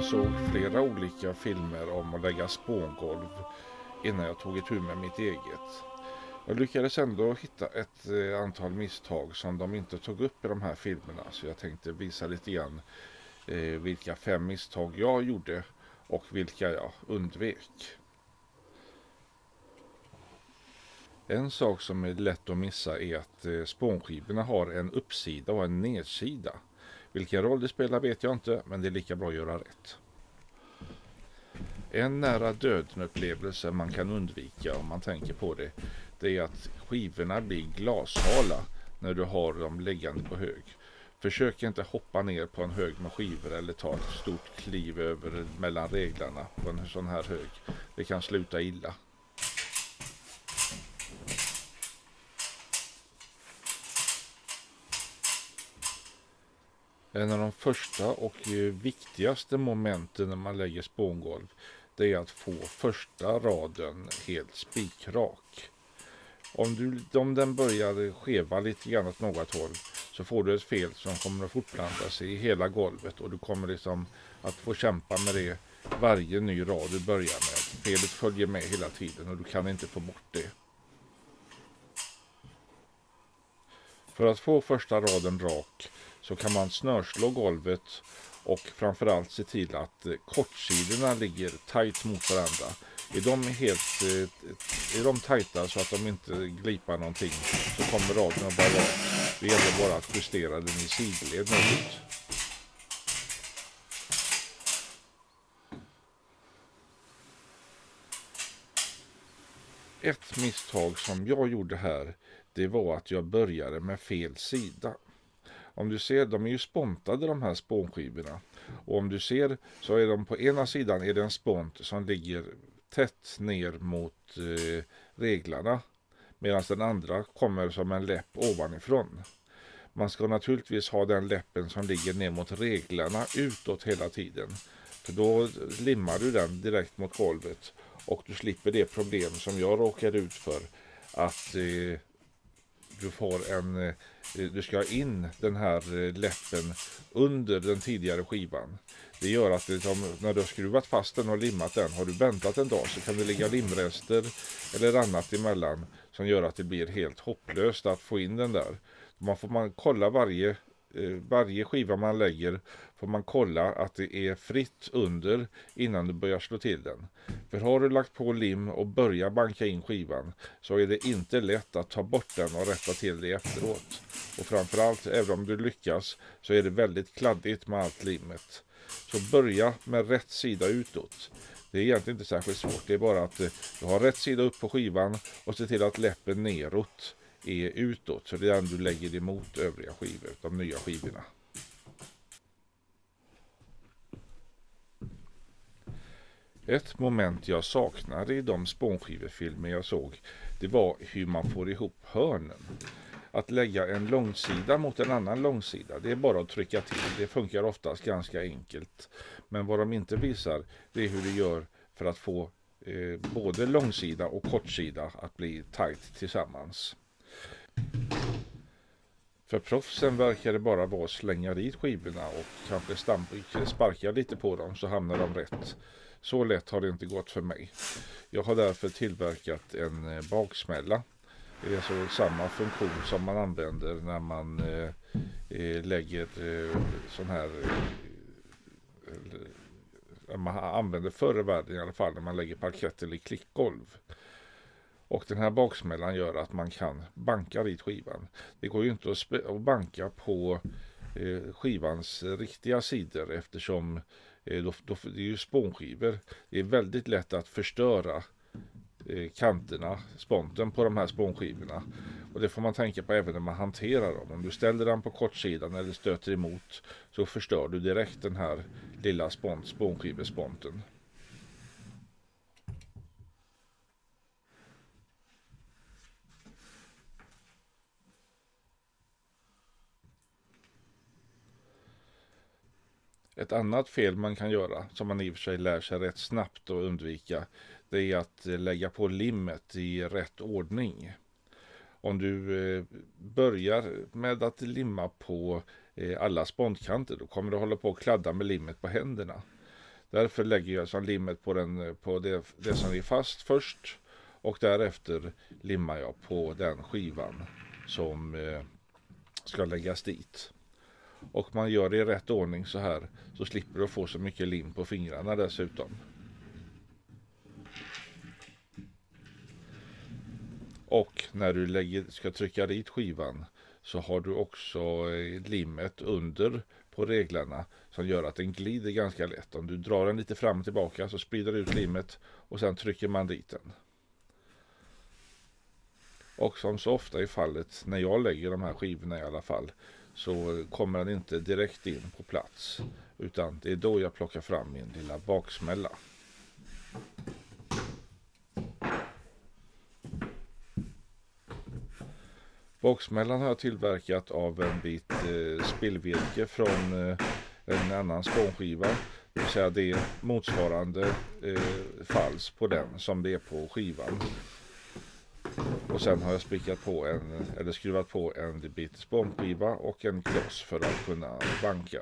Jag såg flera olika filmer om att lägga spångolv innan jag tog itu med mitt eget. Jag lyckades ändå hitta ett antal misstag som de inte tog upp i de här filmerna, så jag tänkte visa lite grann vilka 5 misstag jag gjorde och vilka jag undvek. En sak som är lätt att missa är att spånskivorna har en uppsida och en nedsida. Vilken roll det spelar vet jag inte, men det är lika bra att göra rätt. En nära döden upplevelse man kan undvika om man tänker på det, det är att skivorna blir glashala när du har dem liggande på hög. Försök inte hoppa ner på en hög med skivor eller ta ett stort kliv över mellan reglarna på en sån här hög. Det kan sluta illa. En av de första och viktigaste momenten när man lägger spångolv, det är att få första raden helt spikrak. Om den börjar skeva lite grann åt något håll, så får du ett fel som kommer att fortplanta sig i hela golvet, och du kommer liksom att få kämpa med det varje ny rad du börjar med. Felet följer med hela tiden och du kan inte få bort det. För att få första raden rak så kan man snörslå golvet och framförallt se till att kortsidorna ligger tajt mot varandra. Är de tajta så att de inte glipar någonting, så kommer raden att vara rak. Det gäller bara att justera den i sidled något. Ett misstag som jag gjorde här, det var att jag började med fel sida. Om du ser, de är ju spontade de här spånskivorna. Och om du ser så är de på ena sidan är det en spont som ligger tätt ner mot reglarna. Medan den andra kommer som en läpp ovanifrån. Man ska naturligtvis ha den läppen som ligger ner mot reglarna utåt hela tiden. För då limmar du den direkt mot golvet. Och du slipper det problem som jag råkar ut för. Att du ska ha in den här läppen under den tidigare skivan. Det gör att när du har skruvat fast den och limmat den, har du väntat en dag så kan det ligga limrester eller annat emellan som gör att det blir helt hopplöst att få in den där. Får man kolla varje skiva man lägger, får man kolla att det är fritt under innan du börjar slå till den. För har du lagt på lim och börjar banka in skivan, så är det inte lätt att ta bort den och rätta till det efteråt. Och framförallt, även om du lyckas, så är det väldigt kladdigt med allt limmet. Så börja med rätt sida utåt. Det är egentligen inte särskilt svårt, det är bara att du har rätt sida upp på skivan och se till att läppen neråt är utåt, så det är den du lägger emot övriga skivor, de nya skivorna. Ett moment jag saknade i de spånskivefilmer jag såg, det var hur man får ihop hörnen. Att lägga en långsida mot en annan långsida, det är bara att trycka till. Det funkar oftast ganska enkelt. Men vad de inte visar, det är hur du gör för att få både långsida och kortsida att bli tajt tillsammans. För proffsen verkar det bara vara att slänga dit skivorna och kanske sparka lite på dem, så hamnar de rätt. Så lätt har det inte gått för mig. Jag har därför tillverkat en baksmälla. Det är så samma funktion som man använder när man lägger sån här... man använder förr i världen i alla fall när man lägger parkett eller klickgolv. Och den här baksmällan gör att man kan banka dit skivan. Det går ju inte att banka på skivans riktiga sidor, eftersom det är ju spånskivor. Det är väldigt lätt att förstöra kanterna, sponten på de här spånskivorna. Och det får man tänka på även när man hanterar dem. Om du ställer den på kortsidan eller stöter emot, så förstör du direkt den här lilla spånskivesponten. Ett annat fel man kan göra, som man i och för sig lär sig rätt snabbt att undvika, det är att lägga på limmet i rätt ordning. Om du börjar med att limma på alla spontkanter, då kommer du hålla på att kladda med limmet på händerna. Därför lägger jag som limmet på det som är fast först, och därefter limmar jag på den skivan som ska läggas dit. Och man gör det i rätt ordning så här, så slipper du få så mycket lim på fingrarna dessutom. Och när du ska trycka dit skivan så har du också limmet under på reglarna som gör att den glider ganska lätt. Om du drar den lite fram och tillbaka så sprider du ut limmet och sen trycker man dit den. Och som så ofta i fallet när jag lägger de här skivorna i alla fall, så kommer den inte direkt in på plats, utan det är då jag plockar fram min lilla baksmälla. Baksmällan har jag tillverkat av en bit spillvirke från en annan spånskiva. Det vill säga det är motsvarande fals på den som det är på skivan. Och sen har jag skruvat på en bit spånskiva och en kloss för att kunna banka.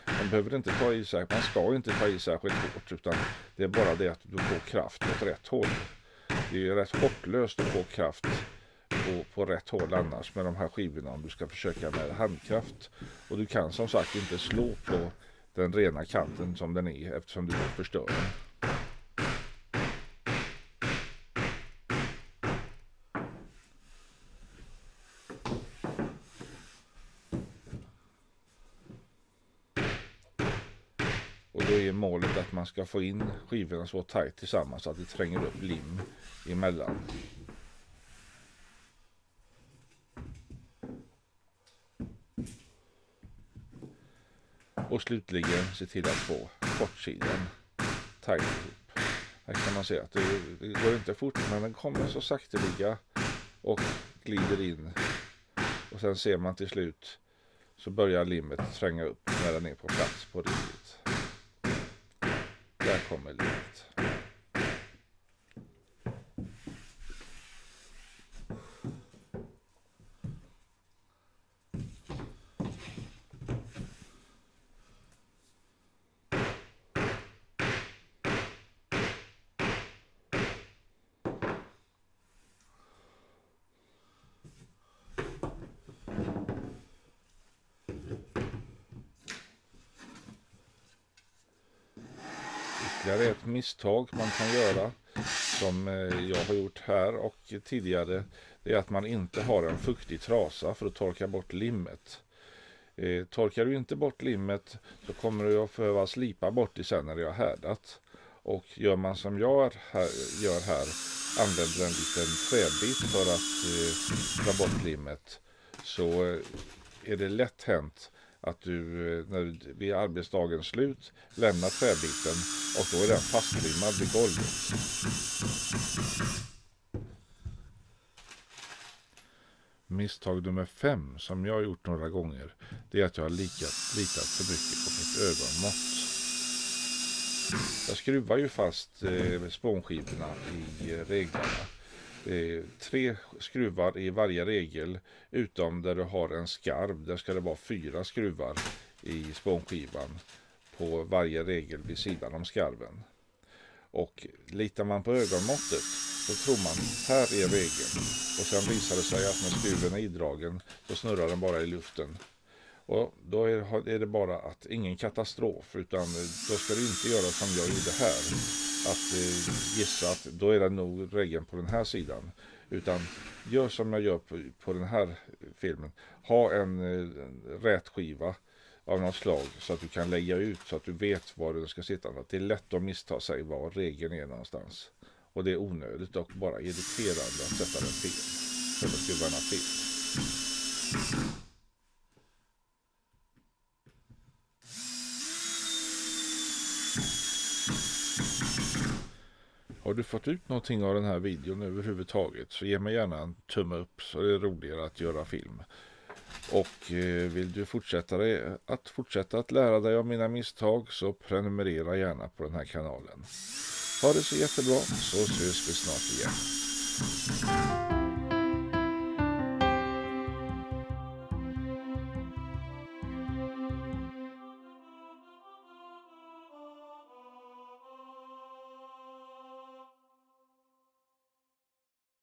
Man behöver inte ta i sig, man ska inte ta i särskilt hårt, utan det är bara det att du får kraft åt rätt håll. Det är rätt hopplöst att få kraft på rätt håll annars med de här skivorna om du ska försöka med handkraft. Och du kan som sagt inte slå på den rena kanten som den är, eftersom du förstör den. Och då är målet att man ska få in skivorna så tajt tillsammans så att det tränger upp lim emellan. Och slutligen se till att få kortsidan tajt ihop. Här kan man se att det går inte fort, men den kommer så sakteliga och glider in. Och sen ser man till slut så börjar limmet tränga upp när den är på plats på riktigt. Där kommer limmet. Det är ett misstag man kan göra, som jag har gjort här och tidigare, det är att man inte har en fuktig trasa för att torka bort limmet. Torkar du inte bort limmet så kommer du att behöva slipa bort det sen när det har härdat. Och gör man som jag gör här, använder en liten träbit för att ta bort limmet, så är det lätt hänt att du vid arbetsdagens slut lämnar träbiten och då är den fastlimmad vid golvet. Misstag nummer 5 som jag har gjort några gånger, det är att jag har litat för mycket på mitt ögonmått. Jag skruvar ju fast spånskivorna i reglarna. 3 skruvar i varje regel, utom där du har en skarv. Där ska det vara 4 skruvar i spånskivan på varje regel vid sidan om skarven. Och litar man på ögonmåttet så tror man här är regeln. Och sen visar det sig att när skruven är idragen så snurrar den bara i luften. Och då är det bara att ingen katastrof, utan då ska du inte göra som jag gjorde här. Att gissa att då är det nog regeln på den här sidan. Utan gör som jag gör på den här filmen. Ha en rät skiva av något slag så att du kan lägga ut, så att du vet var den ska sitta. Att det är lätt att missta sig var regeln är någonstans. Och det är onödigt och bara irriterande att sätta den fel. Eller skruvarna fel. Har du fått ut någonting av den här videon överhuvudtaget, så ge mig gärna en tumme upp, så det är roligare att göra film. Och vill du fortsätta att lära dig av mina misstag, så prenumerera gärna på den här kanalen. Ha det så jättebra, så ses vi snart igen.